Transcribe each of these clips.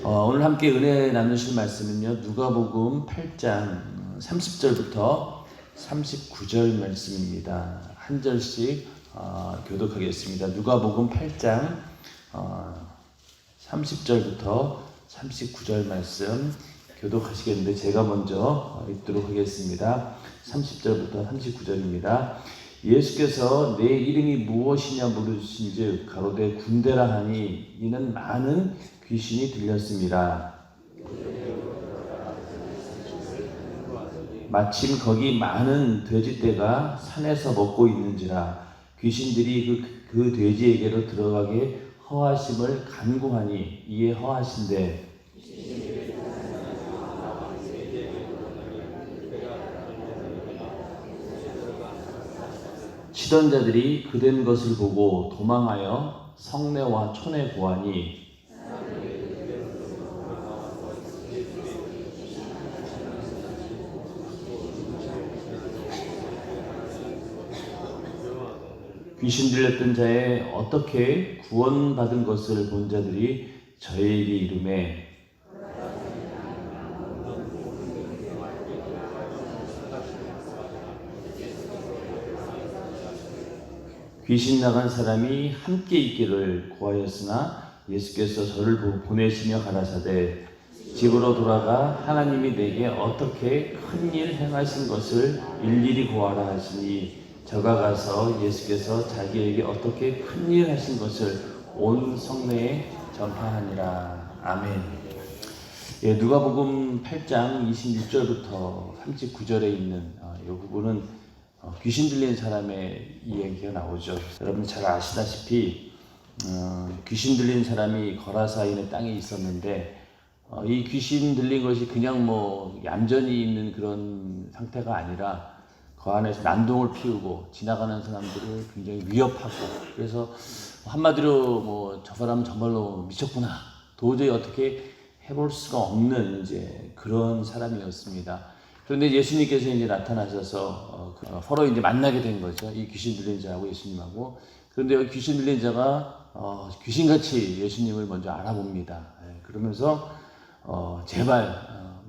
오늘 함께 은혜 나누실 말씀은요, 누가복음 8장 30절부터 39절 말씀입니다. 한 절씩 교독하겠습니다. 누가복음 8장 30절부터 39절 말씀 교독하시겠는데 제가 먼저 읽도록 하겠습니다. 30절부터 39절입니다. 예수께서 내 이름이 무엇이냐 물으신즉 가로되 군대라 하니 이는 많은 귀신이 들렸습니다. 마침 거기 많은 돼지떼가 산에서 먹고 있는지라 귀신들이 그 돼지에게로 들어가게 허하심을 간구하니 이에 허하신대 치던 자들이 그된 것을 보고 도망하여 성내와 촌에 보아니 귀신 들렸던 자의 어떻게 구원받은 것을 본 자들이 저에게 이르매 귀신 나간 사람이 함께 있기를 구하였으나 예수께서 저를 보내시며 가라사대 집으로 돌아가 하나님이 내게 어떻게 큰일 행하신 것을 일일이 고하라 하시니 저가 가서 예수께서 자기에게 어떻게 큰일 하신 것을 온 성내에 전파하니라. 아멘. 누가복음 8장 26절부터 39절에 있는 이 부분은 귀신 들린 사람의 이야기가 나오죠. 여러분 잘 아시다시피 귀신 들린 사람이 거라사 있는 땅에 있었는데 이 귀신 들린 것이 그냥 얌전히 있는 그런 상태가 아니라 그 안에서 난동을 피우고 지나가는 사람들을 굉장히 위협하고 그래서 한마디로 저 사람은 정말로 미쳤구나 도저히 어떻게 해볼 수가 없는 이제 그런 사람이었습니다. 그런데 예수님께서 이제 나타나셔서 서로 이제 만나게 된 거죠. 이 귀신 들린 자하고 예수님하고. 그런데 귀신 들린 자가 귀신같이 예수님을 먼저 알아봅니다. 그러면서 제발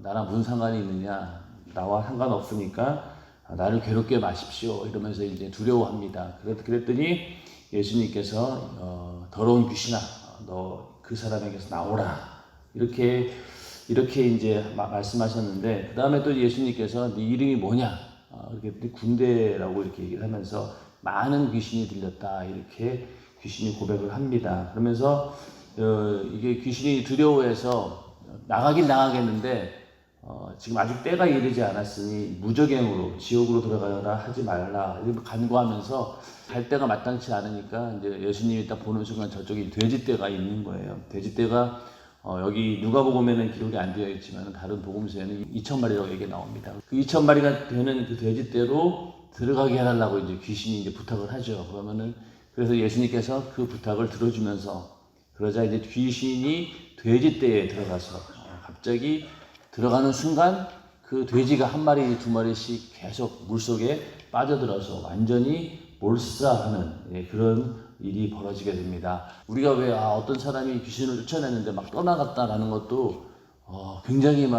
나랑 무슨 상관이 있느냐, 나와 상관없으니까 나를 괴롭게 마십시오. 이러면서 이제 두려워합니다. 그랬더니 예수님께서 더러운 귀신아, 너 그 사람에게서 나오라. 이렇게 이제 말씀하셨는데, 그 다음에 또 예수님께서 네 이름이 뭐냐? 이렇게 군대라고 이렇게 얘기를 하면서 많은 귀신이 들렸다. 이렇게 귀신이 고백을 합니다. 그러면서 이게 귀신이 두려워해서 나가긴 나가겠는데, 지금 아직 때가 이르지 않았으니 무저갱으로 지옥으로 들어가라 하지 말라 이렇게 간구하면서 갈 때가 마땅치 않으니까 이제 예수님이 딱 보는 순간 저쪽에 돼지떼가 있는 거예요. 돼지떼가 여기 누가복음에는 기록이 안 되어 있지만 다른 복음서에는 2,000마리라고 얘기가 나옵니다. 그 2,000마리가 되는 그 돼지떼로 들어가게 해달라고 이제 귀신이 이제 부탁을 하죠. 그래서 예수님께서 그 부탁을 들어주면서 그러자 이제 귀신이 돼지떼에 들어가서 갑자기 들어가는 순간 그 돼지가 한 마리 두 마리씩 계속 물속에 빠져들어서 완전히 몰사하는 그런 일이 벌어지게 됩니다. 우리가 왜 어떤 사람이 귀신을 쫓아내는데 막 떠나갔다라는 것도 굉장히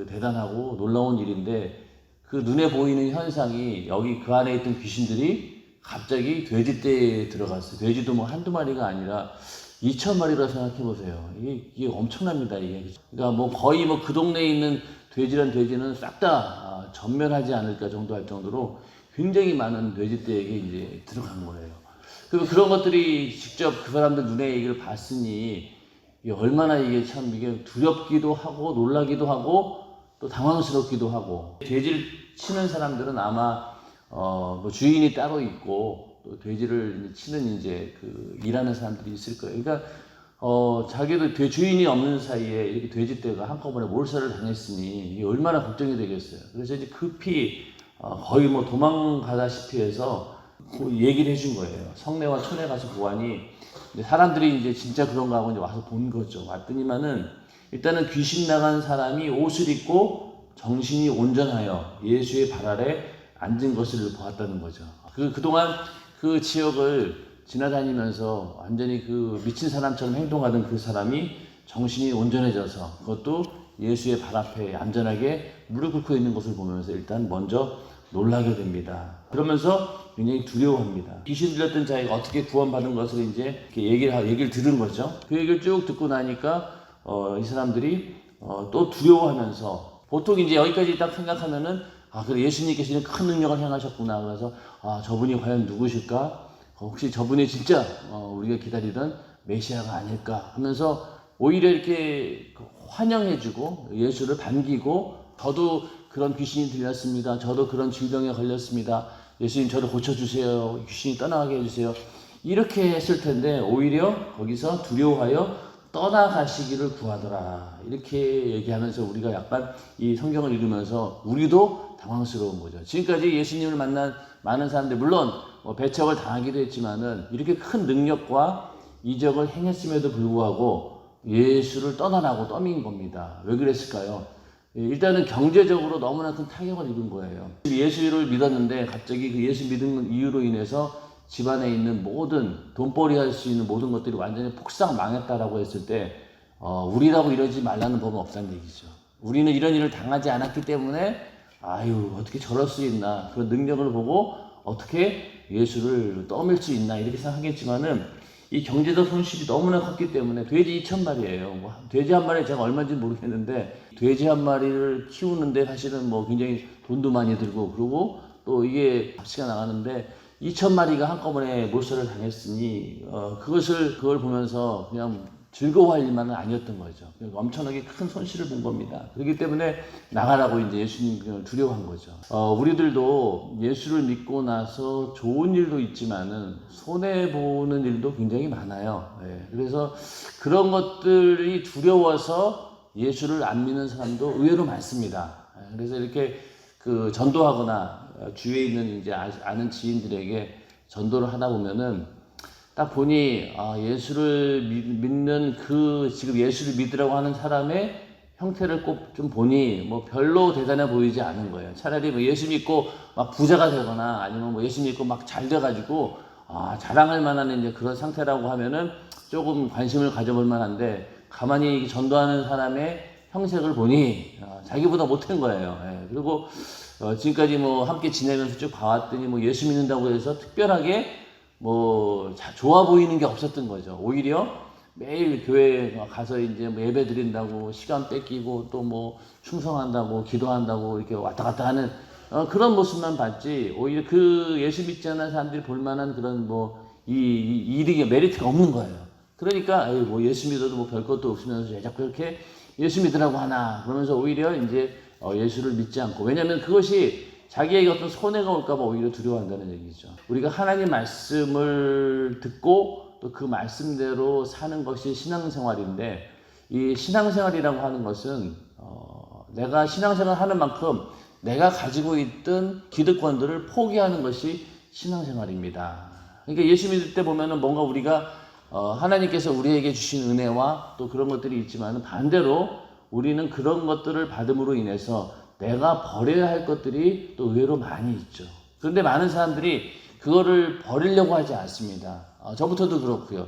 대단하고 놀라운 일인데 그 눈에 보이는 현상이 여기 그 안에 있던 귀신들이 갑자기 돼지떼에 들어갔어요. 돼지도 한두 마리가 아니라 2,000마리라 생각해보세요. 이게 엄청납니다, 이게. 그러니까 거의 그 동네에 있는 돼지는 싹 다 전멸하지 않을까 정도 할 정도로 굉장히 많은 돼지떼에게 이제 들어간 거예요. 그리고 그런 것들이 직접 그 사람들 눈에 얘기를 봤으니 얼마나 이게 두렵기도 하고 놀라기도 하고 또 당황스럽기도 하고 돼지를 치는 사람들은 아마 주인이 따로 있고 또 돼지를 치는 이제 일하는 사람들이 있을 거예요. 그러니까 자기도 주인이 없는 사이에 이렇게 돼지떼가 한꺼번에 몰살을 당했으니 이게 얼마나 걱정이 되겠어요. 그래서 이제 급히 거의 도망가다시피 해서 얘기를 해준 거예요. 성내와 촌에 가서 보아니 사람들이 이제 진짜 그런가 하고 이제 와서 본 거죠. 왔더니만은 일단은 귀신 나간 사람이 옷을 입고 정신이 온전하여 예수의 발 아래 앉은 것을 보았다는 거죠. 그동안 그 지역을 지나다니면서 완전히 그 미친 사람처럼 행동하던 그 사람이 정신이 온전해져서 그것도 예수의 발 앞에 얌전하게 무릎 꿇고 있는 것을 보면서 일단 먼저 놀라게 됩니다. 그러면서 굉장히 두려워합니다. 귀신 들렸던 자가 어떻게 구원받은 것을 이제 이렇게 얘기를 들은 거죠. 그 얘기를 쭉 듣고 나니까 이 사람들이 또 두려워하면서 보통 이제 여기까지 딱 생각하면은 그래 예수님께서는 큰 능력을 행하셨구나. 그래서 저분이 과연 누구실까? 혹시 저분이 진짜 우리가 기다리던 메시아가 아닐까 하면서 오히려 이렇게 환영해주고 예수를 반기고 저도 그런 귀신이 들렸습니다. 저도 그런 질병에 걸렸습니다. 예수님 저를 고쳐주세요. 귀신이 떠나가게 해주세요. 이렇게 했을 텐데 오히려 거기서 두려워하여 떠나가시기를 구하더라. 이렇게 얘기하면서 우리가 약간 이 성경을 읽으면서 우리도 당황스러운 거죠. 지금까지 예수님을 만난 많은 사람들 물론 배척을 당하기도 했지만은 이렇게 큰 능력과 이적을 행했음에도 불구하고 예수를 떠나라고 떠민 겁니다. 왜 그랬을까요? 일단은 경제적으로 너무나 큰 타격을 입은 거예요. 예수를 믿었는데 갑자기 그 예수 믿은 이유로 인해서 집안에 있는 모든 돈벌이 할 수 있는 모든 것들이 완전히 폭삭 망했다라고 했을 때 우리라고 이러지 말라는 법은 없다는 얘기죠. 우리는 이런 일을 당하지 않았기 때문에 어떻게 저럴 수 있나 그런 능력을 보고 어떻게 예수를 떠밀 수 있나 이렇게 생각하겠지만은 이 경제적 손실이 너무나 컸기 때문에 돼지 2,000마리예요. 돼지 한 마리 제가 얼마인지 모르겠는데 돼지 한 마리를 키우는데 사실은 굉장히 돈도 많이 들고 그리고 또 이게 값이가 나가는데 2,000마리가 한꺼번에 몰살을 당했으니 그걸 보면서 그냥 즐거워할 일만은 아니었던 거죠. 엄청나게 큰 손실을 본 겁니다. 그렇기 때문에 나가라고 이제 예수님을 두려워한 거죠. 우리들도 예수를 믿고 나서 좋은 일도 있지만은 손해보는 일도 굉장히 많아요. 그래서 그런 것들이 두려워서 예수를 안 믿는 사람도 의외로 많습니다. 그래서 이렇게 전도하거나 주위에 있는 이제 아는 지인들에게 전도를 하다 보면은 딱 보니 예수를 믿는 지금 예수를 믿으라고 하는 사람의 형태를 꼭 좀 보니 별로 대단해 보이지 않은 거예요. 차라리 예수 믿고 막 부자가 되거나 아니면 예수 믿고 막 잘 돼가지고 자랑할 만한 이제 그런 상태라고 하면은 조금 관심을 가져볼 만한데 가만히 전도하는 사람의 형색을 보니 자기보다 못한 거예요. 그리고 지금까지 함께 지내면서 쭉 봐왔더니 예수 믿는다고 해서 특별하게 좋아 보이는 게 없었던 거죠. 오히려 매일 교회에 가서 이제 예배 드린다고 시간 뺏기고 또 충성한다고 기도한다고 이렇게 왔다 갔다 하는 그런 모습만 봤지 오히려 그 예수 믿지 않는 사람들이 볼 만한 그런 이득이 메리트가 없는 거예요. 그러니까 예수 믿어도 별 것도 없으면서 왜 자꾸 이렇게 예수 믿으라고 하나 그러면서 오히려 이제 예수를 믿지 않고 왜냐하면 그것이 자기에게 어떤 손해가 올까봐 오히려 두려워한다는 얘기죠. 우리가 하나님 말씀을 듣고 또 그 말씀대로 사는 것이 신앙생활인데 이 신앙생활이라고 하는 것은 내가 신앙생활 하는 만큼 내가 가지고 있던 기득권들을 포기하는 것이 신앙생활입니다. 그러니까 예수 믿을 때 보면은 뭔가 우리가 하나님께서 우리에게 주신 은혜와 또 그런 것들이 있지만 반대로 우리는 그런 것들을 받음으로 인해서 내가 버려야 할 것들이 또 의외로 많이 있죠. 그런데 많은 사람들이 그거를 버리려고 하지 않습니다. 저부터도 그렇고요.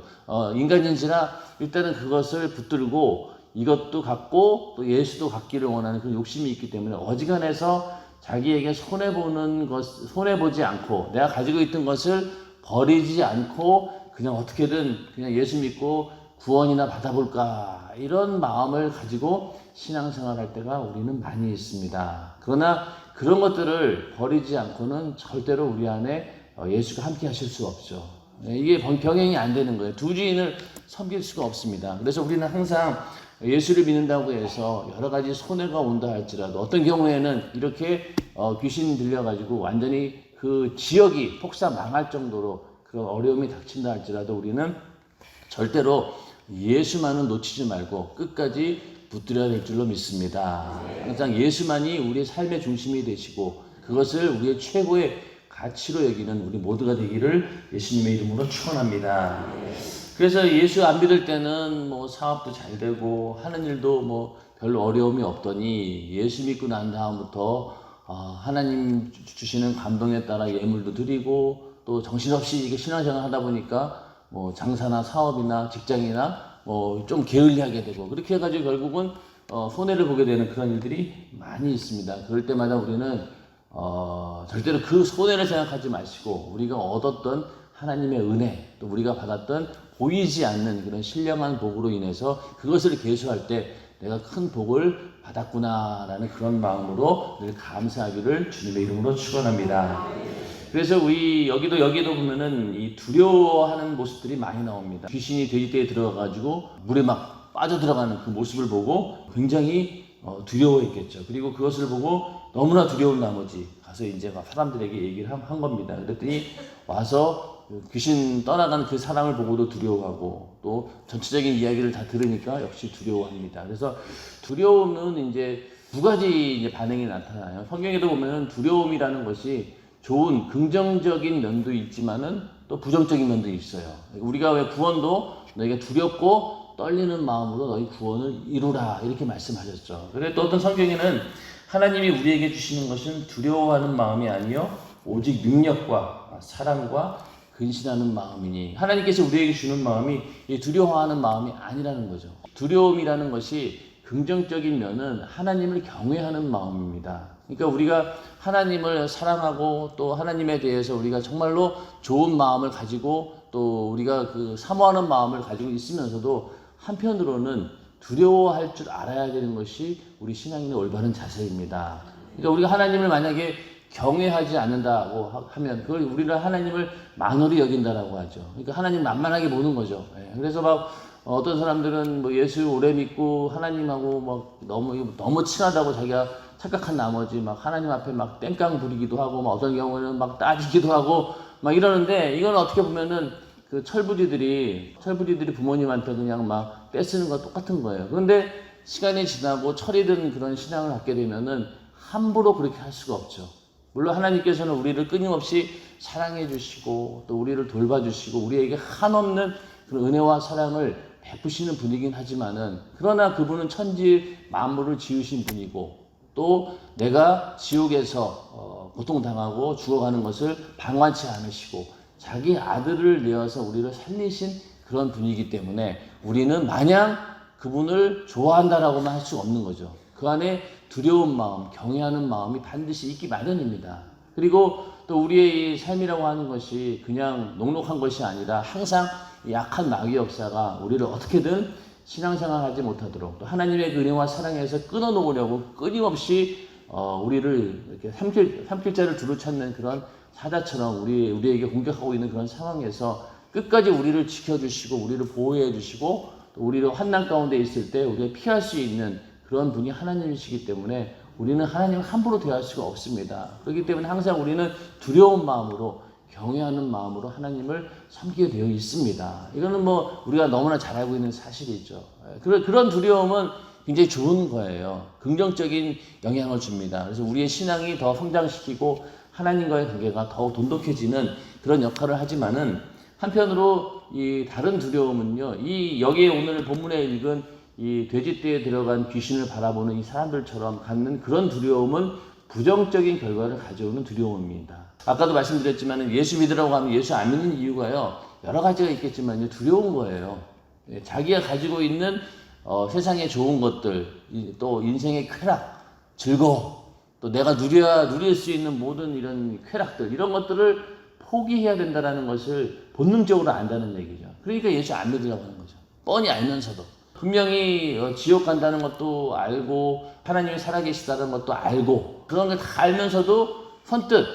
인간인지라 일단은 그것을 붙들고 이것도 갖고 또 예수도 갖기를 원하는 그런 욕심이 있기 때문에 어지간해서 자기에게 손해보지 않고 내가 가지고 있던 것을 버리지 않고 그냥 어떻게든 그냥 예수 믿고 구원이나 받아볼까 이런 마음을 가지고 신앙생활 할 때가 우리는 많이 있습니다. 그러나 그런 것들을 버리지 않고는 절대로 우리 안에 예수가 함께 하실 수 없죠. 이게 병행이 안 되는 거예요. 두 주인을 섬길 수가 없습니다. 그래서 우리는 항상 예수를 믿는다고 해서 여러 가지 손해가 온다 할지라도 어떤 경우에는 이렇게 귀신 들려가지고 완전히 그 지역이 폭삭 망할 정도로 그런 어려움이 닥친다 할지라도 우리는 절대로 예수만은 놓치지 말고 끝까지 붙들어야 될 줄로 믿습니다. 항상 예수만이 우리의 삶의 중심이 되시고 그것을 우리의 최고의 가치로 여기는 우리 모두가 되기를 예수님의 이름으로 축원합니다. 그래서 예수 안 믿을 때는 사업도 잘 되고 하는 일도 별로 어려움이 없더니 예수 믿고 난 다음부터 하나님 주시는 감동에 따라 예물도 드리고 또 정신없이 이게 신앙생활 하다 보니까 장사나 사업이나 직장이나 좀 게을리하게 되고 그렇게 해가지고 결국은 손해를 보게 되는 그런 일들이 많이 있습니다. 그럴 때마다 우리는 절대로 그 손해를 생각하지 마시고 우리가 얻었던 하나님의 은혜 또 우리가 받았던 보이지 않는 그런 신령한 복으로 인해서 그것을 계수할 때 내가 큰 복을 받았구나라는 그런 마음으로 늘 감사하기를 주님의 이름으로 축원합니다. 그래서 우리 여기도 보면은 이 두려워하는 모습들이 많이 나옵니다. 귀신이 돼지떼에 들어가가지고 물에 막 빠져 들어가는 그 모습을 보고 굉장히 두려워했겠죠. 그리고 그것을 보고 너무나 두려운 나머지 가서 이제 사람들에게 얘기를 한 겁니다. 그랬더니 와서 귀신 떠나간 그 사람을 보고도 두려워하고 또 전체적인 이야기를 다 들으니까 역시 두려워합니다. 그래서 두려움은 이제 두 가지 이제 반응이 나타나요. 성경에도 보면 두려움이라는 것이 좋은 긍정적인 면도 있지만은 또 부정적인 면도 있어요. 우리가 왜 구원도 너희가 두렵고 떨리는 마음으로 너희 구원을 이루라 이렇게 말씀하셨죠. 그런데 또 어떤 성경에는 하나님이 우리에게 주시는 것은 두려워하는 마음이 아니요 오직 능력과 사랑과 근신하는 마음이니 하나님께서 우리에게 주는 마음이 두려워하는 마음이 아니라는 거죠. 두려움이라는 것이 긍정적인 면은 하나님을 경외하는 마음입니다. 그러니까 우리가 하나님을 사랑하고 또 하나님에 대해서 우리가 정말로 좋은 마음을 가지고 또 우리가 그 사모하는 마음을 가지고 있으면서도 한편으로는 두려워할 줄 알아야 되는 것이 우리 신앙인의 올바른 자세입니다. 그러니까 우리가 하나님을 만약에 경외하지 않는다고 하면 그걸 우리는 하나님을 만홀히 여긴다라고 하죠. 그러니까 하나님 만만하게 보는 거죠. 그래서 막 어떤 사람들은 뭐 예수 오래 믿고 하나님하고 막 너무 친하다고 자기가 착각한 나머지 막 하나님 앞에 막 땡깡 부리기도 하고 막 어떤 경우는 막 따지기도 하고 막 이러는데 이건 어떻게 보면은 그 철부지들이 부모님한테 그냥 막 떼쓰는 거 똑같은 거예요. 그런데 시간이 지나고 철이 든 그런 신앙을 갖게 되면은 함부로 그렇게 할 수가 없죠. 물론 하나님께서는 우리를 끊임없이 사랑해 주시고 또 우리를 돌봐주시고 우리에게 한없는 그런 은혜와 사랑을 베푸시는 분이긴 하지만은 그러나 그분은 천지 만물을 지으신 분이고 또 내가 지옥에서 고통당하고 죽어가는 것을 방관치 않으시고 자기 아들을 내어서 우리를 살리신 그런 분이기 때문에 우리는 마냥 그분을 좋아한다라고만 할 수 없는 거죠. 그 안에 두려운 마음, 경외하는 마음이 반드시 있기 마련입니다. 그리고 또 우리의 이 삶이라고 하는 것이 그냥 녹록한 것이 아니라 항상 약한 마귀의 역사가 우리를 어떻게든 신앙생활하지 못하도록 또 하나님의 은혜와 사랑에서 끊어놓으려고 끊임없이 우리를 이렇게 삼킬자를 두루 찾는 그런 사자처럼 우리에게 공격하고 있는 그런 상황에서 끝까지 우리를 지켜주시고 우리를 보호해 주시고 또 우리를 환난 가운데 있을 때 우리가 피할 수 있는 그런 분이 하나님이시기 때문에 우리는 하나님을 함부로 대할 수가 없습니다. 그렇기 때문에 항상 우리는 두려운 마음으로 경외하는 마음으로 하나님을 섬기게 되어 있습니다. 이거는 뭐 우리가 너무나 잘 알고 있는 사실이죠. 그런 두려움은 굉장히 좋은 거예요. 긍정적인 영향을 줍니다. 그래서 우리의 신앙이 더 성장시키고 하나님과의 관계가 더욱 돈독해지는 그런 역할을 하지만은 한편으로 이 다른 두려움은요. 여기에 오늘 본문에 읽은 이 돼지떼에 들어간 귀신을 바라보는 이 사람들처럼 갖는 그런 두려움은 부정적인 결과를 가져오는 두려움입니다. 아까도 말씀드렸지만 예수 믿으라고 하면 예수 안 믿는 이유가요. 여러 가지가 있겠지만 두려운 거예요. 자기가 가지고 있는 세상의 좋은 것들, 또 인생의 쾌락, 즐거움, 또 내가 누릴 수 있는 모든 이런 쾌락들, 이런 것들을 포기해야 된다는 것을 본능적으로 안다는 얘기죠. 그러니까 예수 안 믿으려고 하는 거죠. 뻔히 알면서도. 분명히 지옥 간다는 것도 알고 하나님이 살아계시다는 것도 알고 그런 걸 다 알면서도 선뜻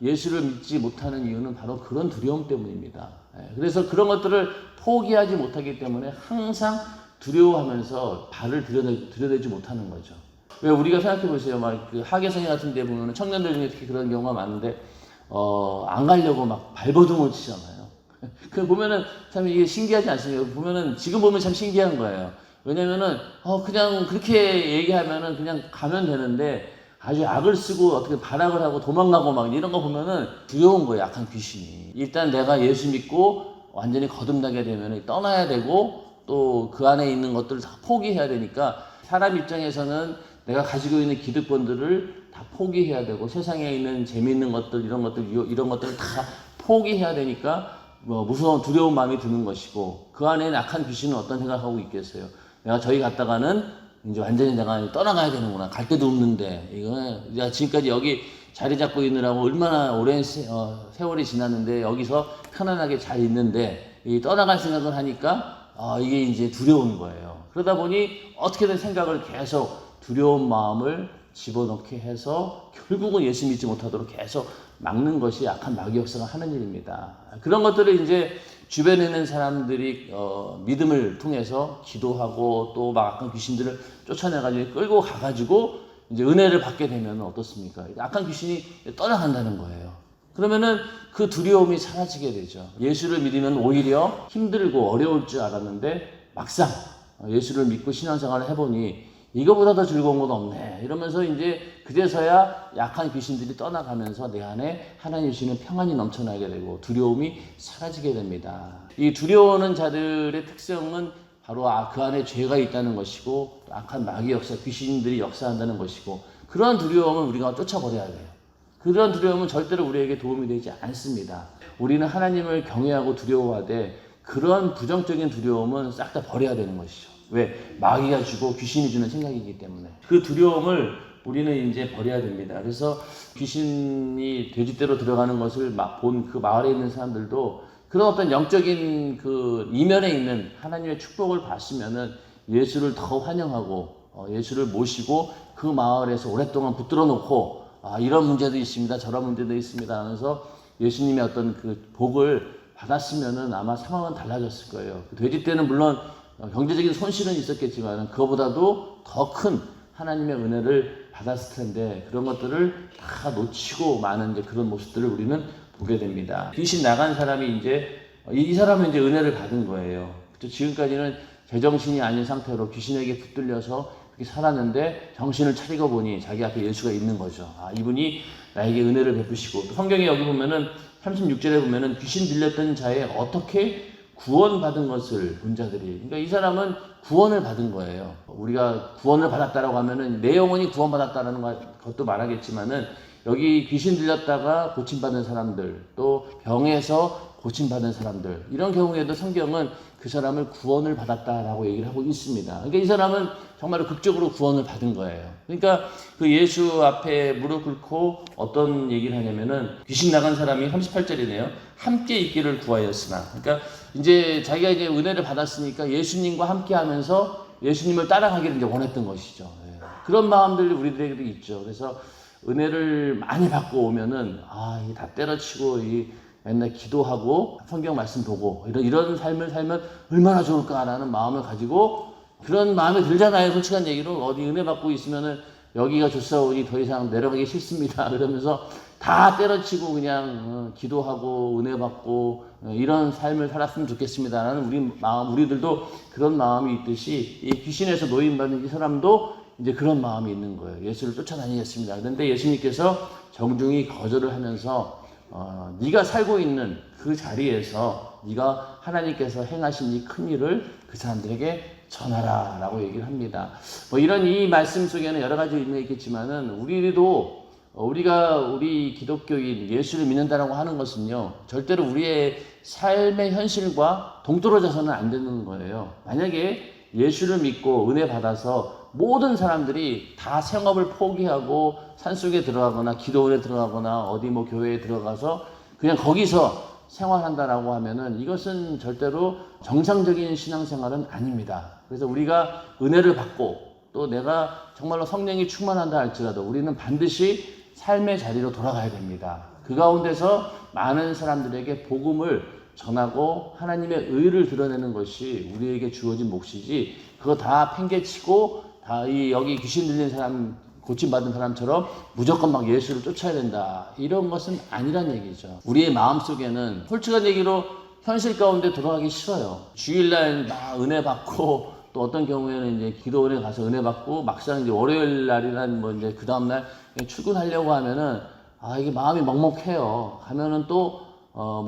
예수를 믿지 못하는 이유는 바로 그런 두려움 때문입니다. 그래서 그런 것들을 포기하지 못하기 때문에 항상 두려워하면서 발을 들여대지 못하는 거죠. 왜 우리가 생각해 보세요. 막 그 하계성회 같은 데 보면 청년들 중에 특히 그런 경우가 많은데 안 가려고 막 발버둥을 치잖아요. 그 보면은 참 이게 신기하지 않습니까? 보면은 지금 보면 참 신기한 거예요. 왜냐면은 그냥 그렇게 얘기하면은 그냥 가면 되는데 아주 악을 쓰고 어떻게 발악을 하고 도망가고 막 이런 거 보면은 두려운 거예요. 악한 귀신이. 일단 내가 예수 믿고 완전히 거듭나게 되면은 떠나야 되고 또 그 안에 있는 것들을 다 포기해야 되니까 사람 입장에서는 내가 가지고 있는 기득권들을 다 포기해야 되고 세상에 있는 재미있는 것들 이런 것들을 다 포기해야 되니까 무서운 두려운 마음이 드는 것이고, 그 안에 약한 귀신은 어떤 생각하고 있겠어요? 내가 저기 갔다가는 이제 완전히 내가 떠나가야 되는구나. 갈 데도 없는데. 이거 내가 지금까지 여기 자리 잡고 있느라고 얼마나 오랜 세월이 지났는데 여기서 편안하게 잘 있는데 이 떠나갈 생각을 하니까 이게 이제 두려운 거예요. 그러다 보니 어떻게든 생각을 계속 두려운 마음을 집어넣게 해서 결국은 예수 믿지 못하도록 계속 막는 것이 약한 마귀 역사가 하는 일입니다. 그런 것들을 이제 주변에 있는 사람들이 믿음을 통해서 기도하고 또 막 악한 귀신들을 쫓아내가지고 끌고 가가지고 이제 은혜를 받게 되면 어떻습니까? 악한 귀신이 떠나간다는 거예요. 그러면은 그 두려움이 사라지게 되죠. 예수를 믿으면 오히려 힘들고 어려울 줄 알았는데 막상 예수를 믿고 신앙생활을 해보니 이거보다 더 즐거운 건 없네. 이러면서 이제 그제서야 약한 귀신들이 떠나가면서 내 안에 하나님 주시는 평안이 넘쳐나게 되고 두려움이 사라지게 됩니다. 이 두려워하는 자들의 특성은 바로 그 안에 죄가 있다는 것이고 악한 마귀 역사, 귀신들이 역사한다는 것이고 그러한 두려움은 우리가 쫓아버려야 돼요. 그러한 두려움은 절대로 우리에게 도움이 되지 않습니다. 우리는 하나님을 경외하고 두려워하되 그러한 부정적인 두려움은 싹 다 버려야 되는 것이죠. 왜? 마귀가 주고 귀신이 주는 생각이기 때문에. 그 두려움을 우리는 이제 버려야 됩니다. 그래서 귀신이 돼지떼로 들어가는 것을 본 그 마을에 있는 사람들도 그런 어떤 영적인 그 이면에 있는 하나님의 축복을 받으면은 예수를 더 환영하고 예수를 모시고 그 마을에서 오랫동안 붙들어 놓고 이런 문제도 있습니다. 저런 문제도 있습니다 하면서 예수님의 어떤 그 복을 받았으면은 아마 상황은 달라졌을 거예요. 돼지 때는 물론 경제적인 손실은 있었겠지만 그거보다도 더 큰 하나님의 은혜를 받았을 텐데 그런 것들을 다 놓치고 마는 이제 그런 모습들을 우리는 보게 됩니다. 귀신 나간 사람이 이제 이 사람은 이제 은혜를 받은 거예요. 지금까지는 제정신이 아닌 상태로 귀신에게 붙들려서 그렇게 살았는데 정신을 차리고 보니 자기 앞에 예수가 있는 거죠. 이분이 나에게 은혜를 베푸시고 성경에 여기 보면은 36절에 보면은 귀신 들렸던 자에 어떻게 구원받은 것을 본 자들이, 그러니까 이 사람은 구원을 받은 거예요. 우리가 구원을 받았다라고 하면은 내 영혼이 구원받았다라는 것도 말하겠지만은 여기 귀신 들렸다가 고침받은 사람들, 또 병에서 고침받은 사람들, 이런 경우에도 성경은 그 사람을 구원을 받았다라고 얘기를 하고 있습니다. 그러니까 이 사람은 정말 극적으로 구원을 받은 거예요. 그러니까 그 예수 앞에 무릎 꿇고 어떤 얘기를 하냐면은 귀신 나간 사람이 38절이네요. 함께 있기를 구하였으나. 그러니까 이제 자기가 이제 은혜를 받았으니까 예수님과 함께 하면서 예수님을 따라가기를 이제 원했던 것이죠. 그런 마음들이 우리들에게도 있죠. 그래서 은혜를 많이 받고 오면은 이게 다 때려치고 맨날 기도하고 성경 말씀 보고 이런 삶을 살면 얼마나 좋을까라는 마음을 가지고 그런 마음이 들잖아요. 솔직한 얘기로 어디 은혜 받고 있으면은 여기가 좋사오니 더 이상 내려가기 싫습니다. 그러면서 다 때려치고 그냥 기도하고 은혜 받고 이런 삶을 살았으면 좋겠습니다라는 우리들도 그런 마음이 있듯이 이 귀신에서 노인받은 이 사람도 이제 그런 마음이 있는 거예요. 예수를 쫓아다니겠습니다. 그런데 예수님께서 정중히 거절을 하면서 네가 살고 있는 그 자리에서 네가 하나님께서 행하신 이 큰 일을 그 사람들에게 전하라 라고 얘기를 합니다. 이런 이 말씀 속에는 여러 가지 의미가 있겠지만은 우리 기독교인 예수를 믿는다라고 하는 것은요, 절대로 우리의 삶의 현실과 동떨어져서는 안 되는 거예요. 만약에 예수를 믿고 은혜 받아서 모든 사람들이 다 생업을 포기하고 산속에 들어가거나 기도원에 들어가거나 어디 교회에 들어가서 그냥 거기서 생활한다라고 하면은 이것은 절대로 정상적인 신앙생활은 아닙니다. 그래서 우리가 은혜를 받고 또 내가 정말로 성령이 충만한다 할지라도 우리는 반드시 삶의 자리로 돌아가야 됩니다. 그 가운데서 많은 사람들에게 복음을 전하고 하나님의 의를 드러내는 것이 우리에게 주어진 몫이지 그거 다 팽개치고 여기 귀신 들린 사람, 고침받은 사람처럼 무조건 막 예수를 쫓아야 된다. 이런 것은 아니란 얘기죠. 우리의 마음속에는 솔직한 얘기로 현실 가운데 돌아가기 싫어요. 주일날 막 은혜 받고 또 어떤 경우에는 이제 기도원에 가서 은혜 받고 막상 이제 월요일 날이나 이제 그 다음날 출근하려고 하면은 이게 마음이 먹먹해요. 가면은 또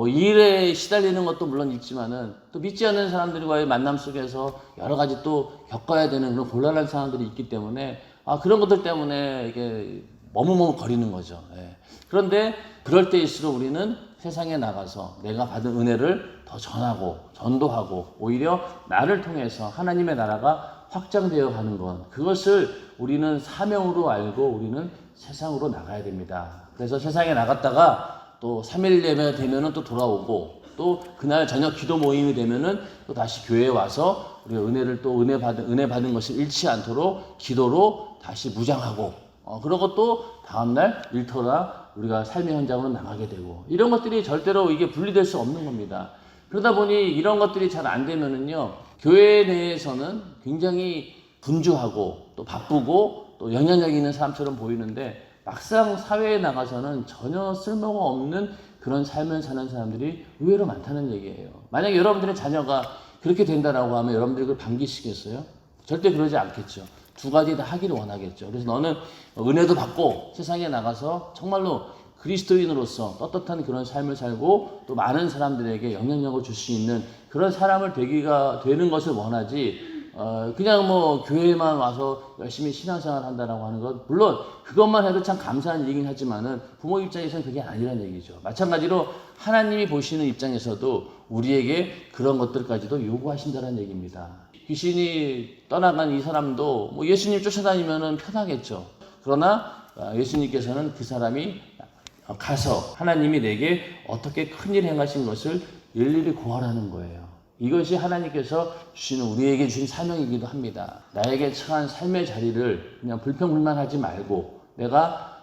일에 시달리는 것도 물론 있지만은 또 믿지 않는 사람들과의 만남 속에서 여러 가지 또 겪어야 되는 그런 곤란한 상황들이 있기 때문에 그런 것들 때문에 이게 머뭇머뭇거리는 거죠. 그런데 그럴 때일수록 우리는 세상에 나가서 내가 받은 은혜를 더 전하고 전도하고 오히려 나를 통해서 하나님의 나라가 확장되어 가는 것, 그것을 우리는 사명으로 알고 우리는 세상으로 나가야 됩니다. 그래서 세상에 나갔다가 또 3일 예배 되면은 또 돌아오고, 또 그날 저녁 기도 모임이 되면은 또 다시 교회에 와서 우리가 은혜를 또 은혜 받은 것을 잃지 않도록 기도로 다시 무장하고, 그러고 또 다음날 일터나 우리가 삶의 현장으로 나가게 되고, 이런 것들이 절대로 이게 분리될 수 없는 겁니다. 그러다 보니 이런 것들이 잘 안 되면은요, 교회 내에서는 굉장히 분주하고 또 바쁘고 또 영향력 있는 사람처럼 보이는데, 막상 사회에 나가서는 전혀 쓸모가 없는 그런 삶을 사는 사람들이 의외로 많다는 얘기예요. 만약에 여러분들의 자녀가 그렇게 된다라고 하면 여러분들이 그걸 반기시겠어요? 절대 그러지 않겠죠. 두 가지 다 하기를 원하겠죠. 그래서 너는 은혜도 받고 세상에 나가서 정말로 그리스도인으로서 떳떳한 그런 삶을 살고 또 많은 사람들에게 영향력을 줄 수 있는 그런 사람을 되는 것을 원하지, 그냥 뭐 교회에만 와서 열심히 신앙생활 한다라고 하는 것, 물론 그것만 해도 참 감사한 얘기긴 하지만은 부모 입장에서는 그게 아니라는 얘기죠. 마찬가지로 하나님이 보시는 입장에서도 우리에게 그런 것들까지도 요구하신다는 얘기입니다. 귀신이 떠나간 이 사람도 뭐 예수님 쫓아다니면은 편하겠죠. 그러나 예수님께서는 그 사람이 가서 하나님이 내게 어떻게 큰일 행하신 것을 일일이 고하라는 거예요. 이것이 하나님께서 주시는, 우리에게 주신 사명이기도 합니다. 나에게 처한 삶의 자리를 그냥 불평불만하지 말고, 내가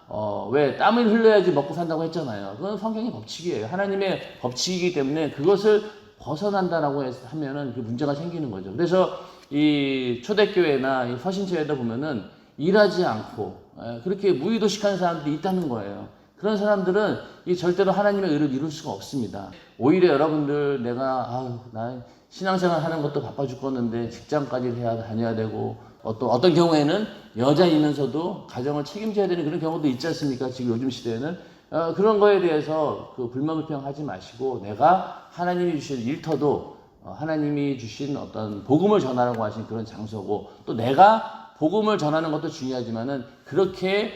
왜 땀을 흘려야지 먹고 산다고 했잖아요. 그건 성경의 법칙이에요. 하나님의 법칙이기 때문에 그것을 벗어난다라고 하면은 그 문제가 생기는 거죠. 그래서 이 초대교회나 이 서신처에도 보면은 일하지 않고 그렇게 무의도식한 사람들이 있다는 거예요. 그런 사람들은 이 절대로 하나님의 의를 이룰 수가 없습니다. 오히려 여러분들, 나 신앙생활 하는 것도 바빠 죽겠는데 직장까지 다녀야 되고, 어떤 경우에는 여자이면서도 가정을 책임져야 되는 그런 경우도 있지 않습니까? 지금 요즘 시대에는. 그런 거에 대해서 그 불만불평하지 마시고, 내가 하나님이 주신 일터도 하나님이 주신 어떤 복음을 전하라고 하신 그런 장소고, 또 내가 복음을 전하는 것도 중요하지만은 그렇게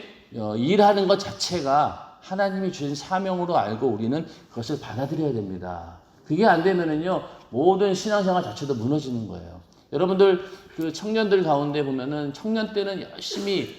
일하는 것 자체가 하나님이 주신 사명으로 알고 우리는 그것을 받아들여야 됩니다. 그게 안 되면은요, 모든 신앙생활 자체도 무너지는 거예요. 여러분들 그 청년들 가운데 보면은 청년 때는 열심히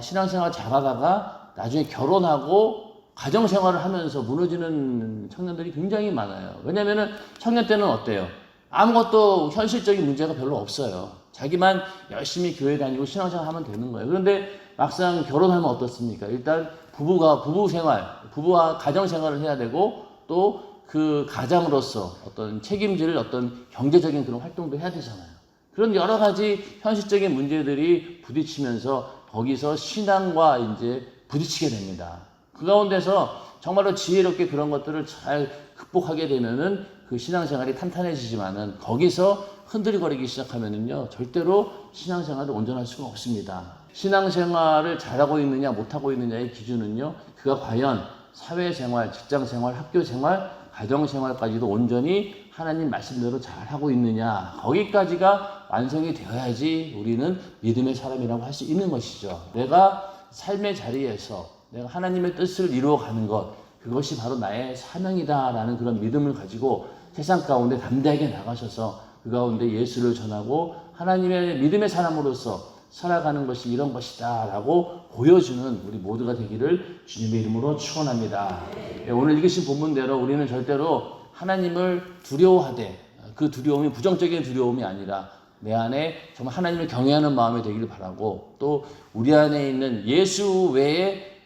신앙생활 잘하다가 나중에 결혼하고 가정생활을 하면서 무너지는 청년들이 굉장히 많아요. 왜냐면은 청년 때는 어때요? 아무것도 현실적인 문제가 별로 없어요. 자기만 열심히 교회 다니고 신앙생활 하면 되는 거예요. 그런데 막상 결혼하면 어떻습니까? 일단 부부와 가정생활을 해야 되고, 또 그 가장으로서 어떤 책임질 어떤 경제적인 그런 활동도 해야 되잖아요. 그런 여러 가지 현실적인 문제들이 부딪히면서 거기서 신앙과 이제 부딪히게 됩니다. 그 가운데서 정말로 지혜롭게 그런 것들을 잘 극복하게 되면은 그 신앙생활이 탄탄해지지만은, 거기서 흔들거리기 시작하면은요, 절대로 신앙생활을 온전할 수가 없습니다. 신앙생활을 잘하고 있느냐 못하고 있느냐의 기준은요, 그가 과연 사회생활, 직장생활, 학교생활, 가정생활까지도 온전히 하나님 말씀대로 잘하고 있느냐, 거기까지가 완성이 되어야지 우리는 믿음의 사람이라고 할 수 있는 것이죠. 내가 삶의 자리에서 내가 하나님의 뜻을 이루어가는 것, 그것이 바로 나의 사명이다라는 그런 믿음을 가지고 세상 가운데 담대하게 나가셔서 그 가운데 예수를 전하고 하나님의 믿음의 사람으로서 살아가는 것이 이런 것이다 라고 보여주는 우리 모두가 되기를 주님의 이름으로 축원합니다. 오늘 읽으신 본문대로 우리는 절대로 하나님을 두려워하되, 그 두려움이 부정적인 두려움이 아니라 내 안에 정말 하나님을 경외하는 마음이 되기를 바라고, 또 우리 안에 있는 예수 외에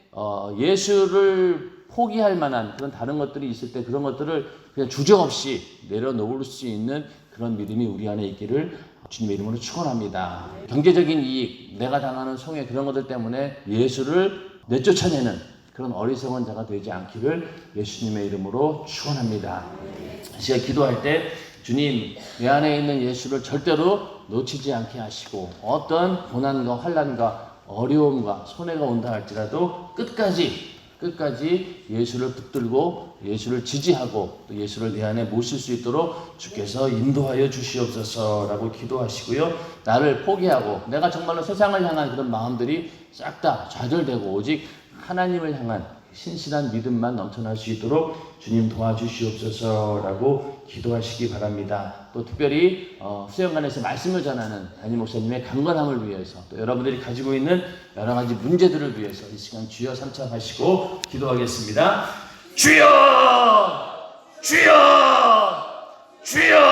예수를 포기할 만한 그런 다른 것들이 있을 때 그런 것들을 그냥 주저없이 내려놓을 수 있는 그런 믿음이 우리 안에 있기를 주님의 이름으로 축원합니다. 경제적인 이익, 내가 당하는 손해, 그런 것들 때문에 예수를 내쫓아내는 그런 어리석은 자가 되지 않기를 예수님의 이름으로 축원합니다. 제가 기도할 때 주님, 내 안에 있는 예수를 절대로 놓치지 않게 하시고, 어떤 고난과 환난과 어려움과 손해가 온다 할지라도 끝까지 예수를 붙들고 예수를 지지하고 또 예수를 내 안에 모실 수 있도록 주께서 인도하여 주시옵소서라고 기도하시고요. 나를 포기하고 내가 정말로 세상을 향한 그런 마음들이 싹 다 좌절되고 오직 하나님을 향한 신실한 믿음만 넘쳐날 수 있도록 주님 도와주시옵소서라고 기도하시기 바랍니다. 또 특별히 수영관에서 말씀을 전하는 담임 목사님의 강건함을 위해서 또 여러분들이 가지고 있는 여러 가지 문제들을 위해서 이 시간 주여 삼창하시고 기도하겠습니다. 주여! 주여! 주여!